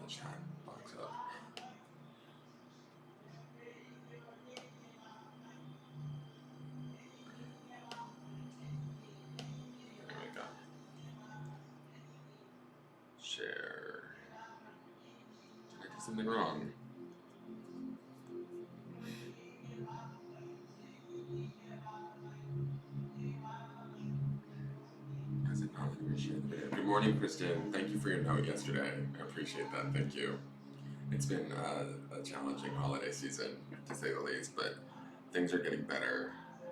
chat box up. There we go. Share. Did I do something wrong? Why is it not letting me share the video? Good morning, Kristen. Thank you for your note yesterday. I appreciate that. Thank you. It's been a challenging holiday season, to say the least, but things are getting better.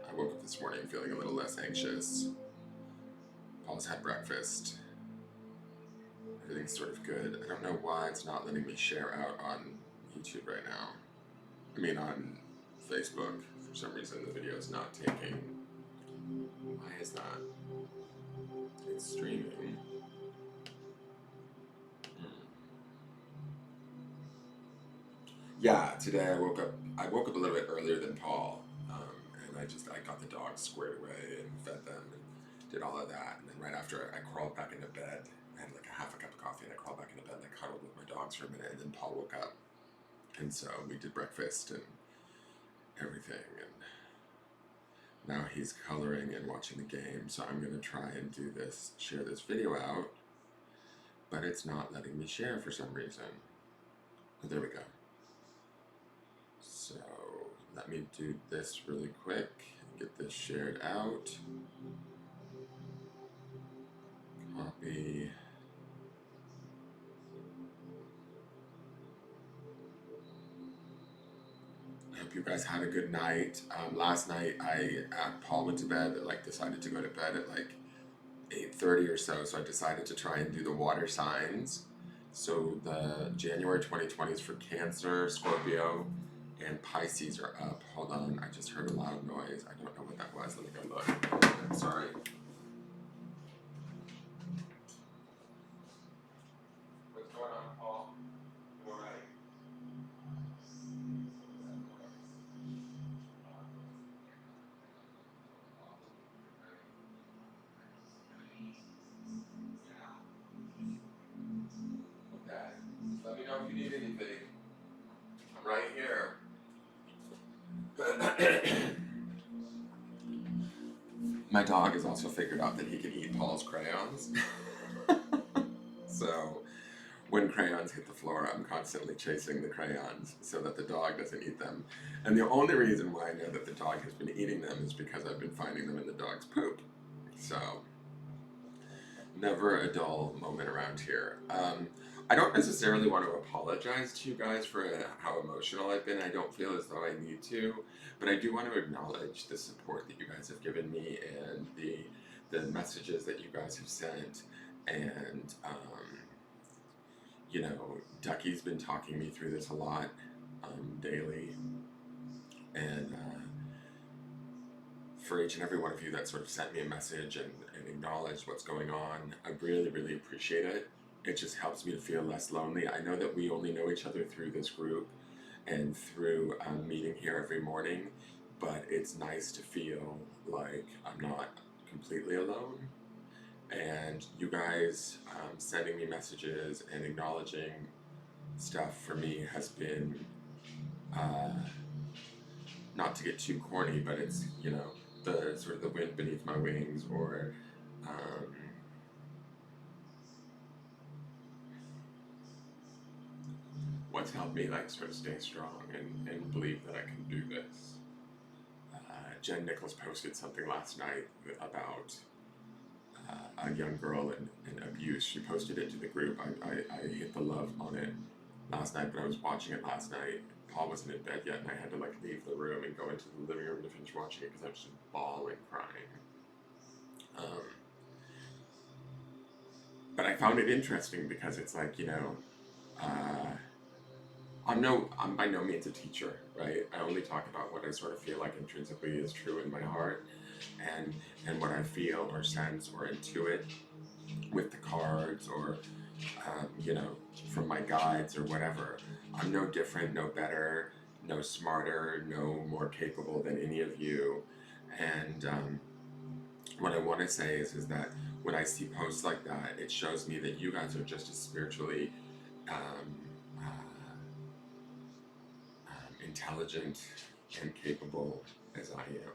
I woke up this morning feeling a little less anxious. Paul's had breakfast. Everything's sort of good. I don't know why it's not letting me share out on YouTube right now. I mean on Facebook. For some reason the video is not taking. Why is that? It's streaming. Yeah, today I woke up a little bit earlier than Paul, and I got the dogs squared away and fed them and did all of that, and then right after I crawled back into bed. I had like a half a cup of coffee and I crawled back into bed and I cuddled with my dogs for a minute, and then Paul woke up, and so we did breakfast and everything, and now he's coloring and watching the game. So I'm gonna try and share this video out, but it's not letting me share for some reason. Oh, there we go. So let me do this really quick and get this shared out. Copy. I hope you guys had a good night. Last night Paul went to bed, decided to go to bed at like 8:30 or so I decided to try and do the water signs. So the January 2020s for Cancer, Scorpio, and Pisces are up. Hold on, I just heard a loud noise. I don't know what that was. Let me go look. I'm sorry. What's going on, Paul? You all right? Okay. Let me know if you need anything. I'm right here. My dog has also figured out that he can eat Paul's crayons. So when crayons hit the floor, I'm constantly chasing the crayons so that the dog doesn't eat them. And the only reason why I know that the dog has been eating them is because I've been finding them in the dog's poop. So never a dull moment around here. I don't necessarily want to apologize to you guys for how emotional I've been. I don't feel as though I need to, but I do want to acknowledge the support that you guys have given me and the messages that you guys have sent. And you know, Ducky's been talking me through this a lot daily, and for each and every one of you that sort of sent me a message and acknowledged what's going on, I really, really appreciate it. It just helps me to feel less lonely. I know that we only know each other through this group and through meeting here every morning, but it's nice to feel like I'm not completely alone. And you guys sending me messages and acknowledging stuff for me has been, not to get too corny, but it's, you know, the sort of the wind beneath my wings, or what's helped me like sort of stay strong and believe that I can do this. Jen Nichols posted something last night about a young girl in abuse. She posted it to the group. I hit the love on it last night, but I was watching it last night. Paul wasn't in bed yet, and I had to like leave the room and go into the living room to finish watching it because I was just bawling, crying. But I found it interesting because it's like, you know, I'm by no means a teacher, right? I only talk about what I sort of feel like intrinsically is true in my heart, and what I feel or sense or intuit with the cards, or you know, from my guides or whatever. I'm no different, no better, no smarter, no more capable than any of you. And what I want to say is that when I see posts like that, it shows me that you guys are just as spiritually um, intelligent and capable as I am.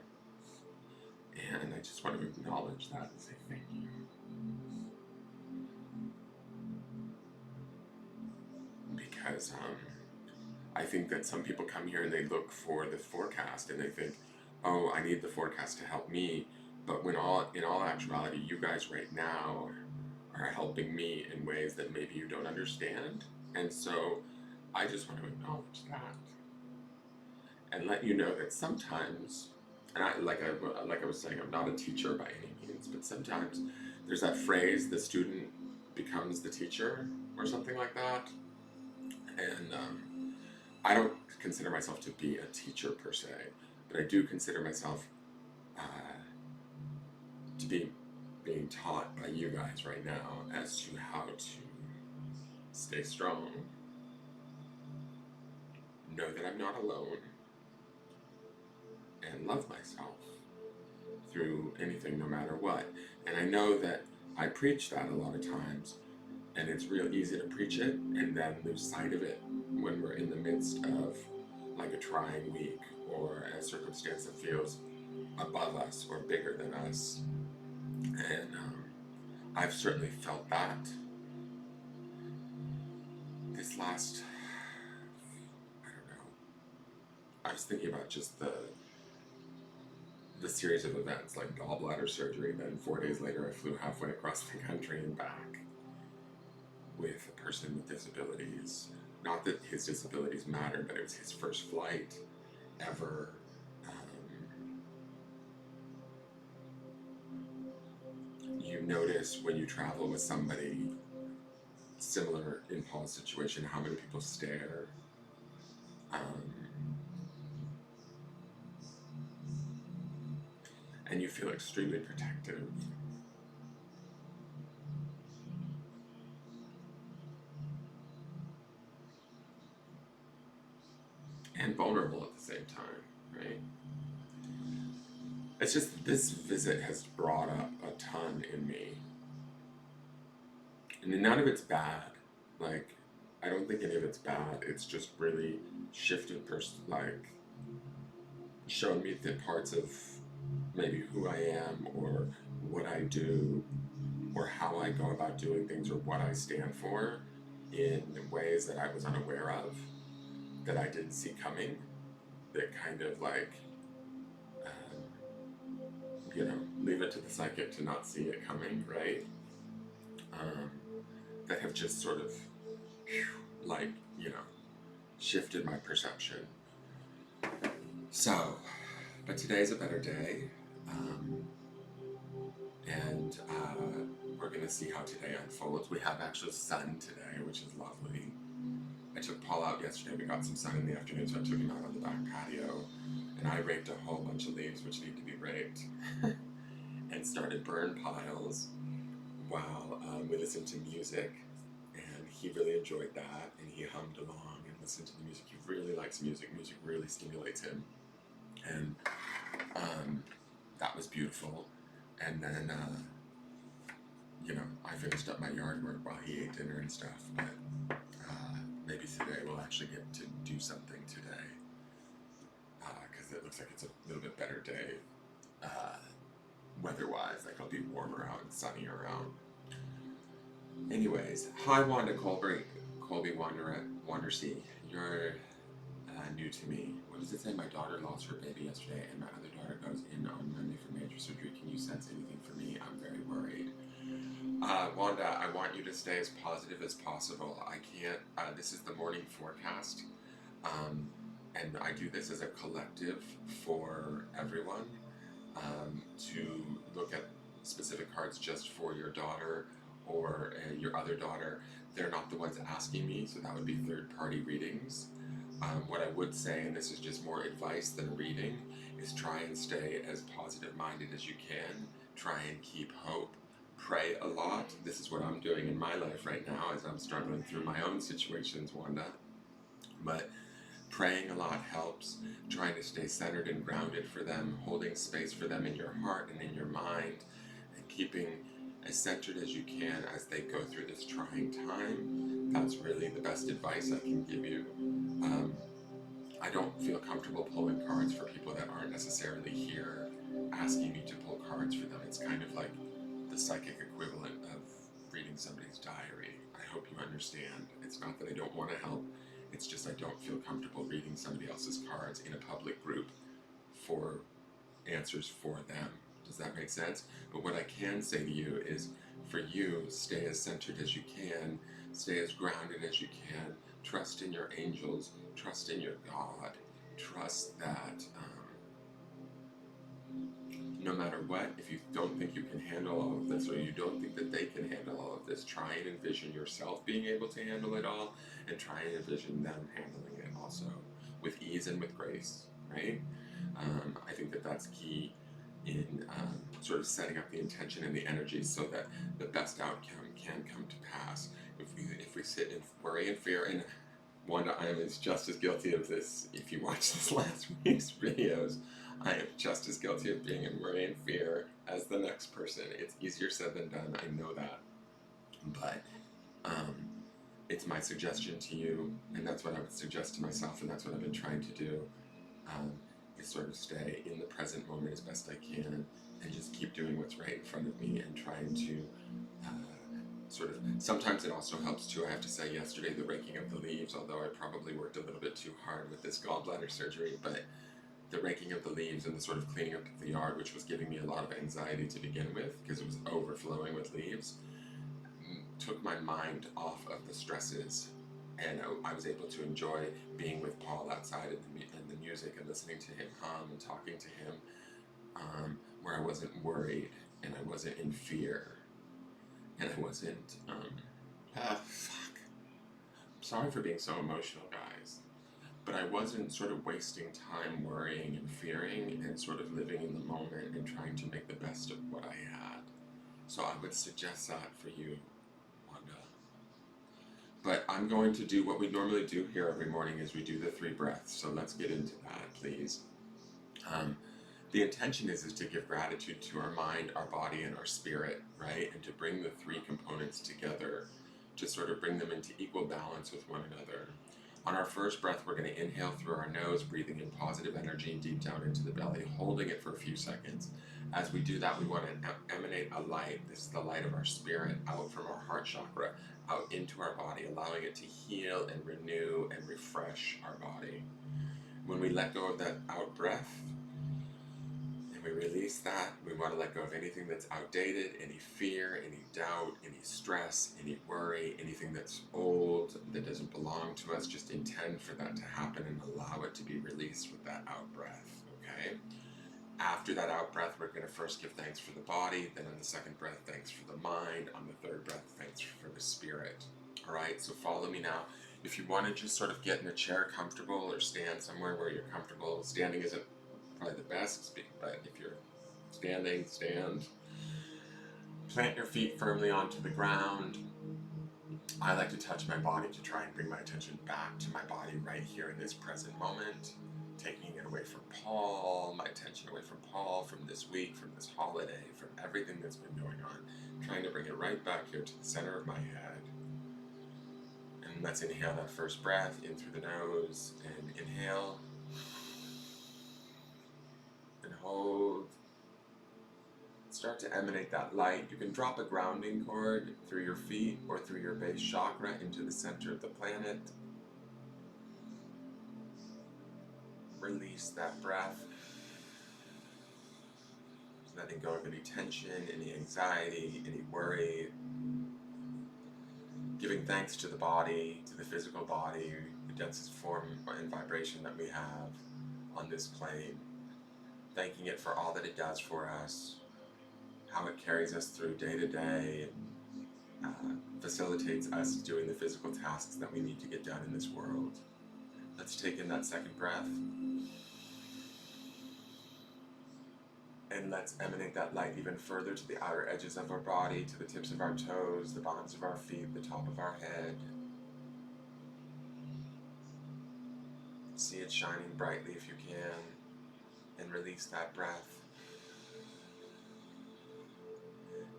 And I just want to acknowledge that and say thank you. Because I think that some people come here and they look for the forecast and they think, oh, I need the forecast to help me. But in all actuality, you guys right now are helping me in ways that maybe you don't understand. And so I just want to acknowledge that and let you know that sometimes, and like I was saying, I'm not a teacher by any means, but sometimes there's that phrase, the student becomes the teacher, or something like that. And I don't consider myself to be a teacher per se, but I do consider myself uh, to be being taught by you guys right now as to how to stay strong, know that I'm not alone, and love myself through anything, no matter what. And I know that I preach that a lot of times, and it's real easy to preach it and then lose sight of it when we're in the midst of like a trying week or a circumstance that feels above us or bigger than us. And I've certainly felt that this last, I don't know, I was thinking about just the series of events, like gallbladder surgery. Then 4 days later, I flew halfway across the country and back with a person with disabilities. Not that his disabilities matter, but it was his first flight ever. You notice when you travel with somebody similar in Paul's situation, how many people stare. And you feel extremely protective. And vulnerable at the same time, right? It's just this visit has brought up a ton in me. And none of it's bad. Like, I don't think any of it's bad. It's just really shifted, shown me the parts of maybe who I am or what I do or how I go about doing things or what I stand for in ways that I was unaware of, that I didn't see coming, that kind of leave it to the psychic to not see it coming, right? That have just sort of, shifted my perception. So, but today's a better day. And we're going to see how today unfolds. We have actual sun today, which is lovely. I took Paul out yesterday. We got some sun in the afternoon, so I took him out on the back patio. And I raked a whole bunch of leaves, which need to be raked, and started burn piles while we listened to music. And he really enjoyed that, and he hummed along and listened to the music. He really likes music. Music really stimulates him. And that was beautiful. And then, I finished up my yard work while he ate dinner and stuff. But maybe today we'll actually get to do something today. Because it looks like it's a little bit better day weather-wise. Like it'll be warmer out and sunnier out. Anyways, hi Wanda Colby Wandersea. You're new to me. What does it say? My daughter lost her baby yesterday and my other daughter goes in on Monday for major surgery. Can you sense anything for me? I'm very worried. Wanda, I want you to stay as positive as possible. I can't, this is the morning forecast, and I do this as a collective for everyone, to look at specific cards just for your daughter or your other daughter. They're not the ones asking me, so that would be third-party readings. What I would say, and this is just more advice than reading, is try and stay as positive-minded as you can. Try and keep hope. Pray a lot. This is what I'm doing in my life right now as I'm struggling through my own situations, Wanda. But praying a lot helps. Trying to stay centered and grounded for them, holding space for them in your heart and in your mind, and keeping as centered as you can as they go through this trying time. That's really the best advice I can give you. I don't feel comfortable pulling cards for people that aren't necessarily here asking me to pull cards for them. It's kind of like the psychic equivalent of reading somebody's diary. I hope you understand. It's not that I don't want to help, it's just I don't feel comfortable reading somebody else's cards in a public group for answers for them. Does that make sense? But what I can say to you is, for you, stay as centered as you can, stay as grounded as you can, trust in your angels, trust in your God, trust that no matter what, if you don't think you can handle all of this, or you don't think that they can handle all of this, try and envision yourself being able to handle it all, and try and envision them handling it also with ease and with grace, right? I think that that's key in sort of setting up the intention and the energy so that the best outcome can come to pass. If we sit in worry and fear, and Wanda, I am just as guilty of this. If you watch this last week's videos, I am just as guilty of being in worry and fear as the next person. It's easier said than done, I know that. But it's my suggestion to you, and that's what I would suggest to myself, and that's what I've been trying to do, is sort of stay in the present moment as best I can, and just keep doing what's right in front of me, and trying to sort of, sometimes it also helps too. I have to say, yesterday the raking of the leaves, although I probably worked a little bit too hard with this gallbladder surgery, but the raking of the leaves and the sort of cleaning up of the yard, which was giving me a lot of anxiety to begin with because it was overflowing with leaves, took my mind off of the stresses, and I was able to enjoy being with Paul outside and the music and listening to him hum and talking to him, where I wasn't worried and I wasn't in fear and I wasn't fuck. I'm sorry for being so emotional, guys. But I wasn't sort of wasting time worrying and fearing, and sort of living in the moment and trying to make the best of what I had. So I would suggest that for you, Wanda. But I'm going to do what we normally do here every morning, is we do the 3 breaths. So let's get into that, please. The intention is to give gratitude to our mind, our body, and our spirit, right? And to bring the 3 components together, to sort of bring them into equal balance with one another. On our first breath, we're going to inhale through our nose, breathing in positive energy deep down into the belly, holding it for a few seconds. As we do that, we want to emanate a light. This is the light of our spirit, out from our heart chakra, out into our body, allowing it to heal and renew and refresh our body. When we let go of that out breath, we release that, we want to let go of anything that's outdated, any fear, any doubt, any stress, any worry, anything that's old, that doesn't belong to us. Just intend for that to happen and allow it to be released with that out breath, okay? After that out breath, we're going to first give thanks for the body, then on the second breath, thanks for the mind, on the third breath, thanks for the spirit. All right, so follow me now. If you want to just sort of get in a chair comfortable, or stand somewhere where you're comfortable. Standing isn't probably the best, but if you're standing, stand. Plant your feet firmly onto the ground. I like to touch my body to try and bring my attention back to my body right here in this present moment, taking it away from Paul, my attention away from Paul, from this week, from this holiday, from everything that's been going on, trying to bring it right back here to the center of my head. And let's inhale that first breath in through the nose, and inhale, and hold. Start to emanate that light. You can drop a grounding cord through your feet or through your base chakra into the center of the planet. Release that breath, letting go of any tension, any anxiety, any worry. Giving thanks to the body, to the physical body, the densest form and vibration that we have on this plane. Thanking it for all that it does for us, how it carries us through day to day, and facilitates us doing the physical tasks that we need to get done in this world. Let's take in that second breath. And let's emanate that light even further to the outer edges of our body, to the tips of our toes, the bottoms of our feet, the top of our head. See it shining brightly if you can, and release that breath.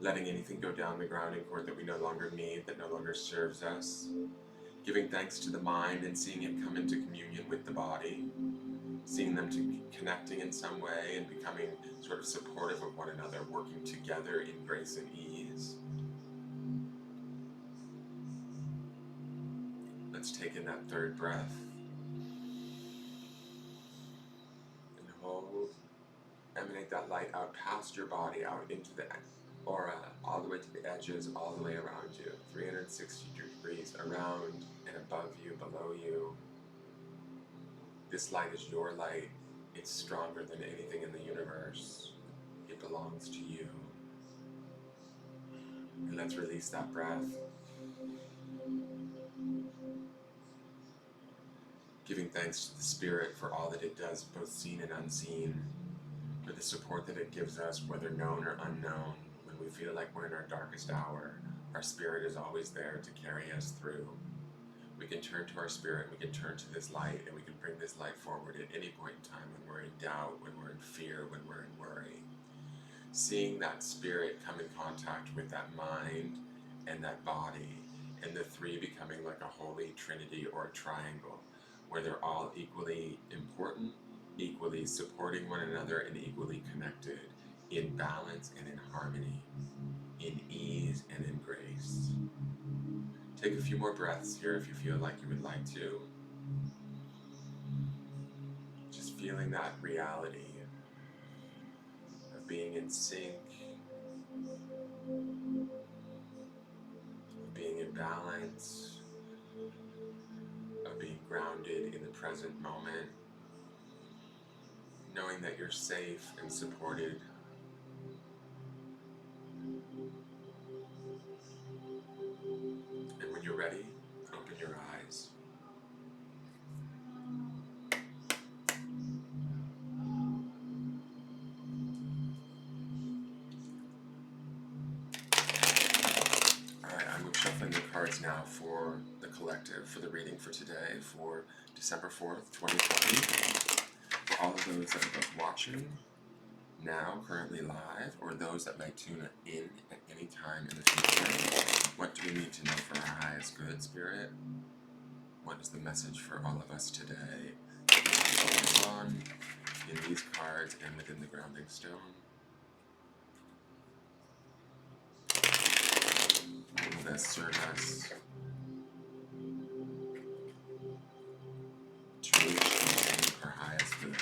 letting anything go down the grounding cord that we no longer need, that no longer serves us, giving thanks to the mind and seeing it come into communion with the body, seeing them to connecting in some way and becoming sort of supportive of one another, working together in grace and ease. Let's take in that third breath and hold. Emanate that light out past your body, out into the aura, all the way to the edges, all the way around you, 360 degrees around and above you, below you. This light is your light. It's stronger than anything in the universe. It belongs to you. And let's release that breath. Giving thanks to the Spirit for all that it does, both seen and unseen, for the support that it gives us, whether known or unknown. When we feel like we're in our darkest hour, our Spirit is always there to carry us through. We can turn to our Spirit, we can turn to this light, and we can bring this light forward at any point in time when we're in doubt, when we're in fear, when we're in worry. Seeing that Spirit come in contact with that mind and that body, and the three becoming like a holy trinity or a triangle, where they're all equally important, equally supporting one another, and equally connected, in balance and in harmony, in ease and in grace. Take a few more breaths here if you feel like you would like to. Just feeling that reality of being in sync, of being in balance, of being grounded in the present moment, knowing that you're safe and supported. And when you're ready, open your eyes. Alright, I'm shuffling the cards now for the collective, for the reading for today, for December 4th, 2020. For all of those that are both watching now, currently live, or those that might tune in at any time in the future. What do we need to know for our highest good, Spirit? What is the message for all of us today? Focus on in these cards and within the grounding stone. Will this serve us to reach our highest good?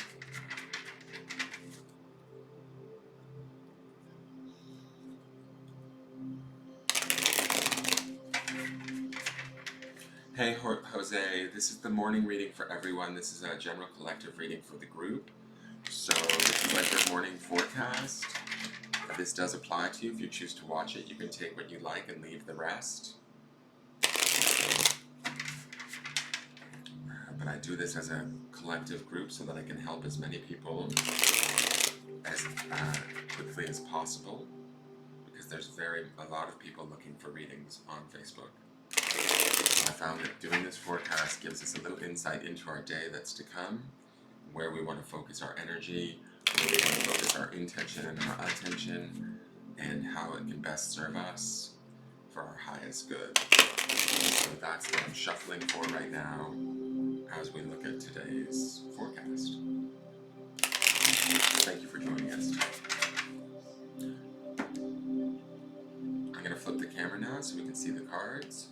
Hey Jose, this is the morning reading for everyone. This is a general collective reading for the group. So if you like your morning forecast, this does apply to you. If you choose to watch it, you can take what you like and leave the rest. But I do this as a collective group so that I can help as many people as quickly as possible, because there's a lot of people looking for readings on Facebook. I found that doing this forecast gives us a little insight into our day that's to come, where we want to focus our energy, where we want to focus our intention and our attention, and how it can best serve us for our highest good. So that's what I'm shuffling for right now as we look at today's forecast. Thank you for joining us. I'm going to flip the camera now so we can see the cards.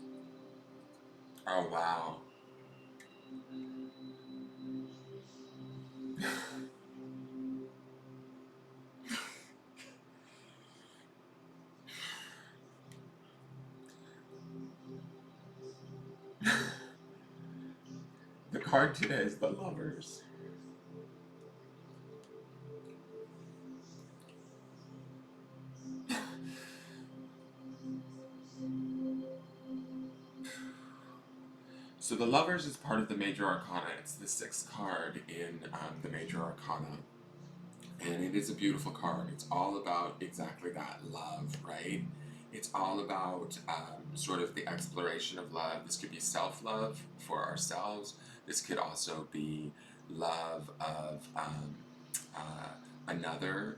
Oh, wow. The card today is the Lovers. So the Lovers is part of the Major Arcana. It's the 6th card in the Major Arcana. And it is a beautiful card. It's all about exactly that, love, right? It's all about sort of the exploration of love. This could be self-love for ourselves. This could also be love of another.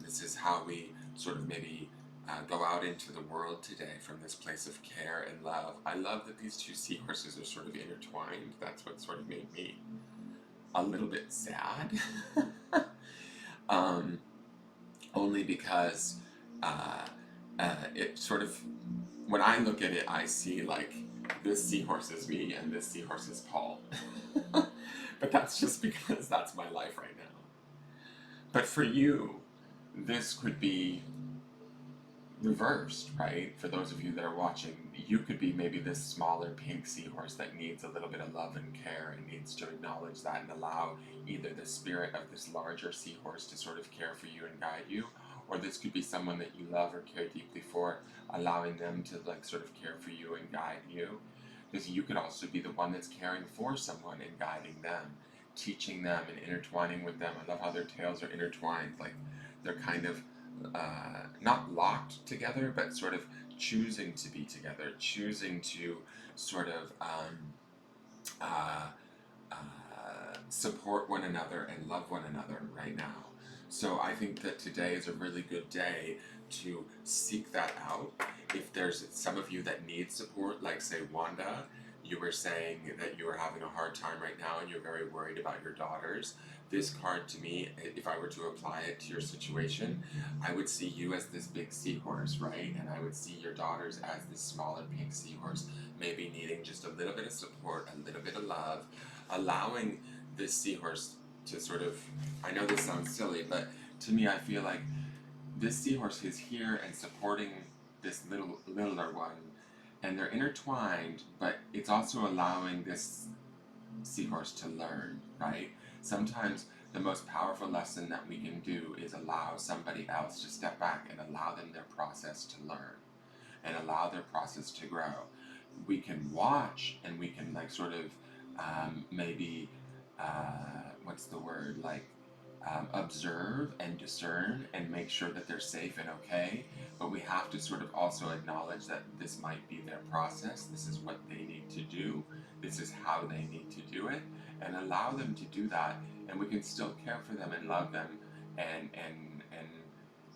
This is how we sort of maybe go out into the world today from this place of care and love. I love that these two seahorses are sort of intertwined. That's what sort of made me a little bit sad. um, Only because uh, it sort of, when I look at it, I see like this seahorse is me and this seahorse is Paul. But that's just because that's my life right now. But for you, this could be reversed, right? For those of you that are watching, you could be maybe this smaller pink seahorse that needs a little bit of love and care and needs to acknowledge that and allow either the spirit of this larger seahorse to sort of care for you and guide you, or this could be someone that you love or care deeply for, allowing them to like sort of care for you and guide you. Because you could also be the one that's caring for someone and guiding them, teaching them and intertwining with them. I love how their tails are intertwined, like they're kind of not locked together, but sort of choosing to be together, choosing to sort of uh, support one another and love one another right now. So I think that today is a really good day to seek that out. If there's some of you that need support, like say Wanda, you were saying that you are having a hard time right now and you're very worried about your daughters. This card to me, if I were to apply it to your situation, I would see you as this big seahorse, right? And I would see your daughters as this smaller pink seahorse, maybe needing just a little bit of support, a little bit of love, allowing this seahorse to sort of, I know this sounds silly, but to me I feel like this seahorse is here and supporting this littler one, and they're intertwined, but it's also allowing this seahorse to learn, right? Sometimes the most powerful lesson that we can do is allow somebody else to step back and allow them their process to learn and allow their process to grow. We can watch and we can like sort of maybe what's the word, like observe and discern and make sure that they're safe and okay, but we have to sort of also acknowledge that this might be their process, this is what they need to do, this is how they need to do it, and allow them to do that, and we can still care for them and love them and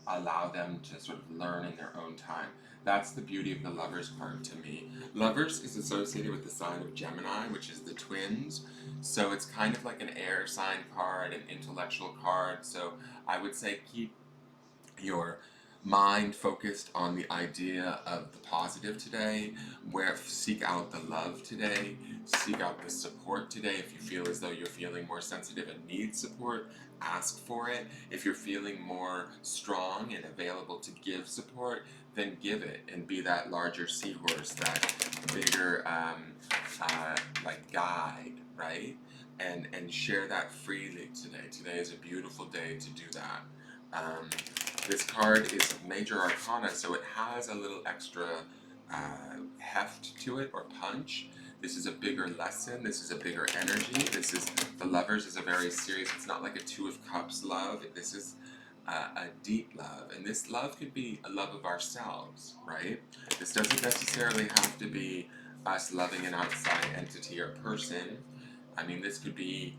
allow them to sort of learn in their own time. That's the beauty of the Lovers card to me. Lovers is associated with the sign of Gemini, which is the twins. So it's kind of like an air sign card, an intellectual card. So I would say keep your mind focused on the idea of the positive today, where seek out the love today, seek out the support today. If you feel as though you're feeling more sensitive and need support, ask for it. If you're feeling more strong and available to give support, then give it and be that larger seahorse, that bigger like guide, right? And share that freely today. Today is a beautiful day to do that. Um, this card is Major Arcana, so it has a little extra heft to it or punch. This is a bigger lesson. This is a bigger energy. This is, the Lovers is a very serious, it's not like a Two of Cups love. This is a deep love. And this love could be a love of ourselves, right? This doesn't necessarily have to be us loving an outside entity or person. I mean, this could be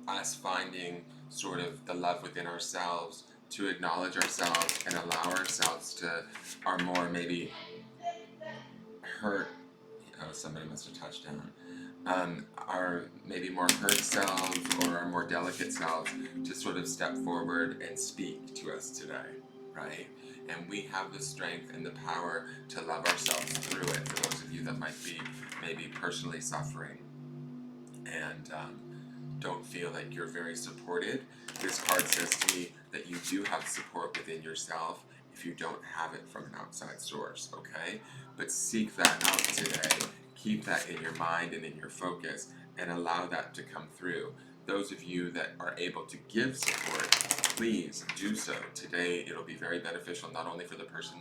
us finding sort of the love within ourselves, to acknowledge ourselves and allow ourselves to our more maybe hurt, oh, somebody must have touched down, our maybe more hurt selves or our more delicate selves to sort of step forward and speak to us today, right? And we have the strength and the power to love ourselves through it, for those of you that might be maybe personally suffering and don't feel like you're very supported. This card says to me that you do have support within yourself if you don't have it from an outside source, okay? But seek that out today. Keep that in your mind and in your focus and allow that to come through. Those of you that are able to give support, please do so. Today it'll be very beneficial, not only for the person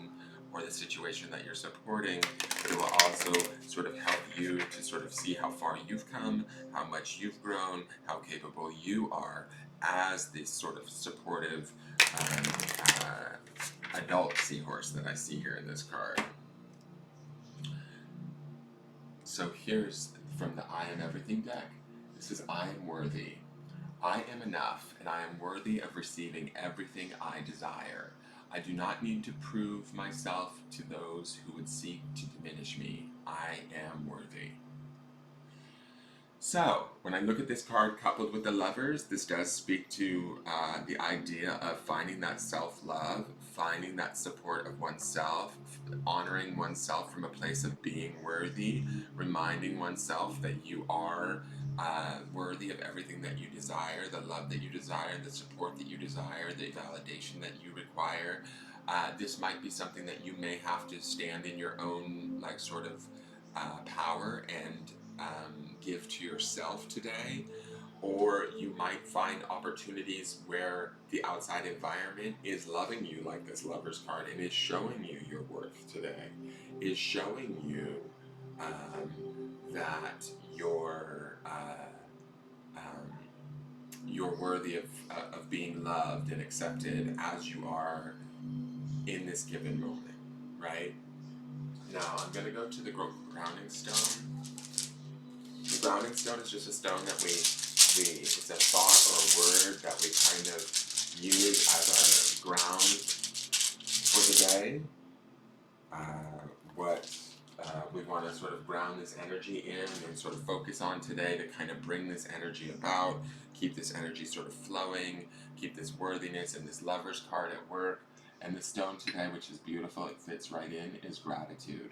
or the situation that you're supporting, but it will also sort of help you to sort of see how far you've come, how much you've grown, how capable you are as this sort of supportive adult seahorse that I see here in this card. So here's from the I Am Everything deck. This is I am worthy. I am enough, and I am worthy of receiving everything I desire. I do not need to prove myself to those who would seek to diminish me. I am worthy. So, when I look at this card coupled with the Lovers, this does speak to the idea of finding that self-love, finding that support of oneself, honoring oneself from a place of being worthy, reminding oneself that you are worthy of everything that you desire, the love that you desire, the support that you desire, the validation that you require. This might be something that you may have to stand in your own, like, sort of power and give to yourself today, or you might find opportunities where the outside environment is loving you, like this Lover's card, and is showing you your worth today, is showing you that you're worthy of being loved and accepted as you are in this given moment, right? Now I'm going to go to the grounding stone. The grounding stone is just a stone that it's a thought or a word that we kind of use as our ground for the day. What we want to sort of ground this energy in and sort of focus on today to kind of bring this energy about, keep this energy sort of flowing, keep this worthiness and this Lover's card at work. And the stone today, which is beautiful, it fits right in, is gratitude.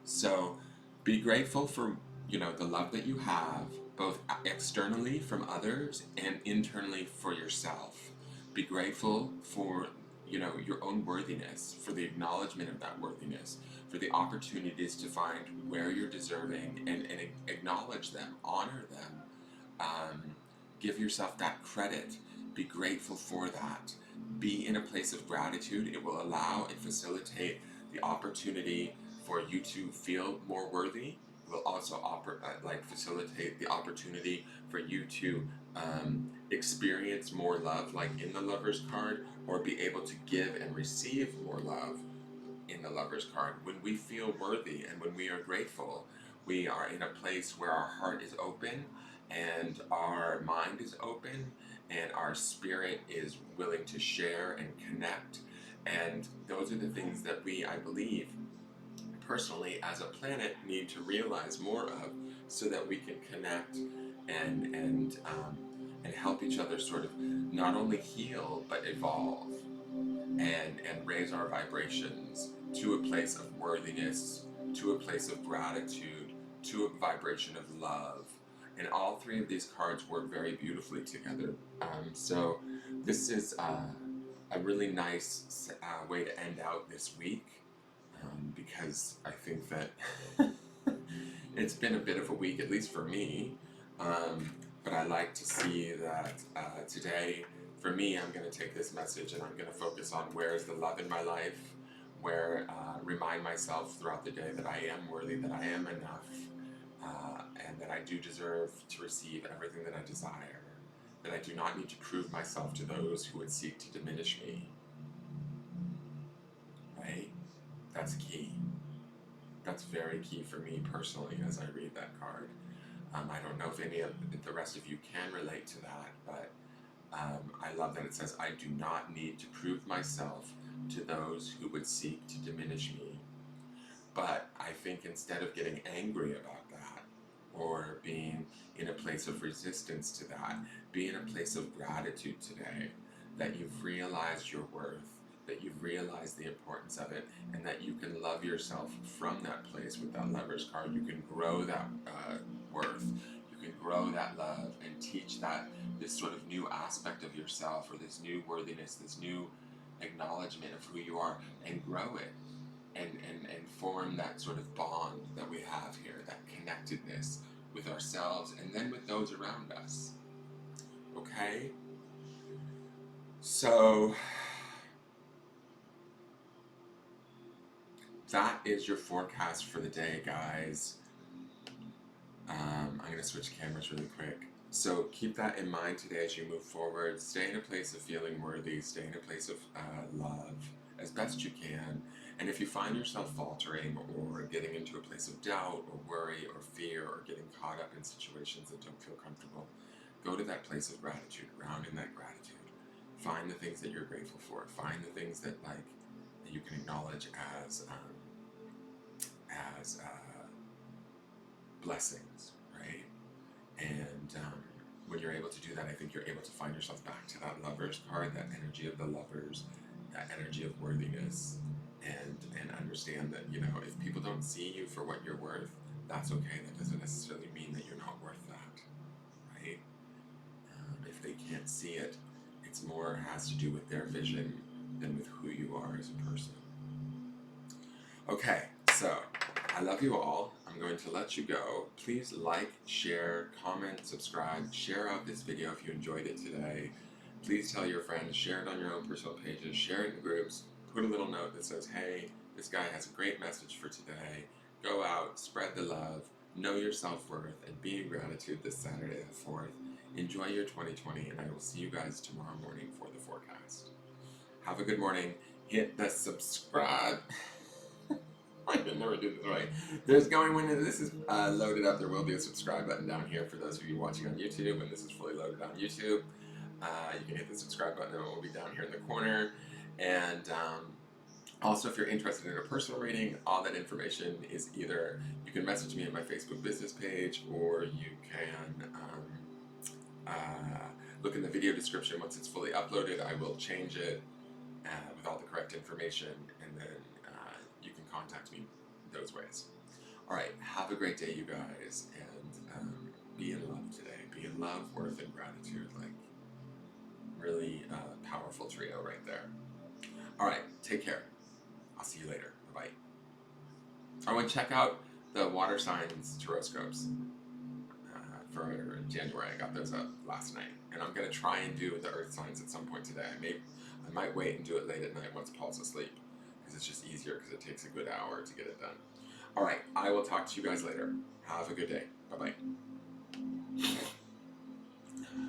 So be grateful for, the love that you have, both externally from others and internally for yourself. Be grateful for, your own worthiness, for the acknowledgement of that worthiness, for the opportunities to find where you're deserving and acknowledge them, honor them. Give yourself that credit. Be grateful for that. Be in a place of gratitude. It will allow and facilitate the opportunity for you to feel more worthy. It will also facilitate the opportunity for you to experience more love, like in the Lover's card, or be able to give and receive more love in the Lover's card. When we feel worthy and when we are grateful, we are in a place where our heart is open and our mind is open and our spirit is willing to share and connect. And those are the things that we, I believe, personally as a planet need to realize more of, so that we can connect and help each other sort of not only heal but evolve and raise our vibrations to a place of worthiness, to a place of gratitude, to a vibration of love. And all three of these cards work very beautifully together. So this is a really nice way to end out this week, because I think that it's been a bit of a week, at least for me. But I like to see that today, for me, I'm going to take this message and I'm going to focus on where is the love in my life, where remind myself throughout the day that I am worthy, that I am enough, and that I do deserve to receive everything that I desire, that I do not need to prove myself to those who would seek to diminish me. Right? That's key. That's very key for me personally as I read that card. I don't know if any of the rest of you can relate to that, but I love that it says, I do not need to prove myself to those who would seek to diminish me. But I think instead of getting angry about that, or being in a place of resistance to that, be in a place of gratitude today, that you've realized your worth, that you've realized the importance of it, and that you can love yourself from that place with that Lover's card. You can grow that worth, you can grow that love, and teach this sort of new aspect of yourself, or this new worthiness, this new acknowledgement of who you are, and grow it, and form that sort of bond that we have here, that connectedness with ourselves and then with those around us. Okay? So that is your forecast for the day, guys. I'm going to switch cameras really quick. So keep that in mind today as you move forward. Stay in a place of feeling worthy. Stay in a place of love as best you can. And if you find yourself faltering or getting into a place of doubt or worry or fear or getting caught up in situations that don't feel comfortable, go to that place of gratitude, ground in that gratitude. Find the things that you're grateful for. Find the things that like that you can acknowledge as blessings, right? And when you're able to do that, I think you're able to find yourself back to that Lovers card, that energy of the lovers, that energy of worthiness, and understand that, you know, if people don't see you for what you're worth, that's okay. That doesn't necessarily mean that you're not worth that, right? If they can't see it, it's more has to do with their vision than with who you are as a person. Okay, so I love you all. I'm going to let you go. Please like, share, comment, subscribe, share out this video if you enjoyed it today. Please tell your friends, share it on your own personal pages, share it in groups, put a little note that says, hey, this guy has a great message for today. Go out, spread the love, know your self-worth, and be in gratitude this Saturday the 4th. Enjoy your 2020, and I will see you guys tomorrow morning for the forecast. Have a good morning. Hit the subscribe. I can never do this right. There's going when this is loaded up. There will be a subscribe button down here for those of you watching on YouTube. When this is fully loaded on YouTube, you can hit the subscribe button. It will be down here in the corner. And also, if you're interested in a personal reading, all that information is either you can message me on my Facebook business page, or you can look in the video description. Once it's fully uploaded, I will change it with all the correct information, and then you can contact me those ways. All right, have a great day, you guys, and be in love today. Be in love, worth, and gratitude. Like, really powerful trio right there. All right, take care. I'll see you later. Bye-bye. I want to check out the water signs taroscopes for January. I got those up last night, and I'm going to try and do the earth signs at some point today. I might wait and do it late at night once Paul's asleep, because it's just easier, because it takes a good hour to get it done. All right, I will talk to you guys later. Have a good day. Bye-bye.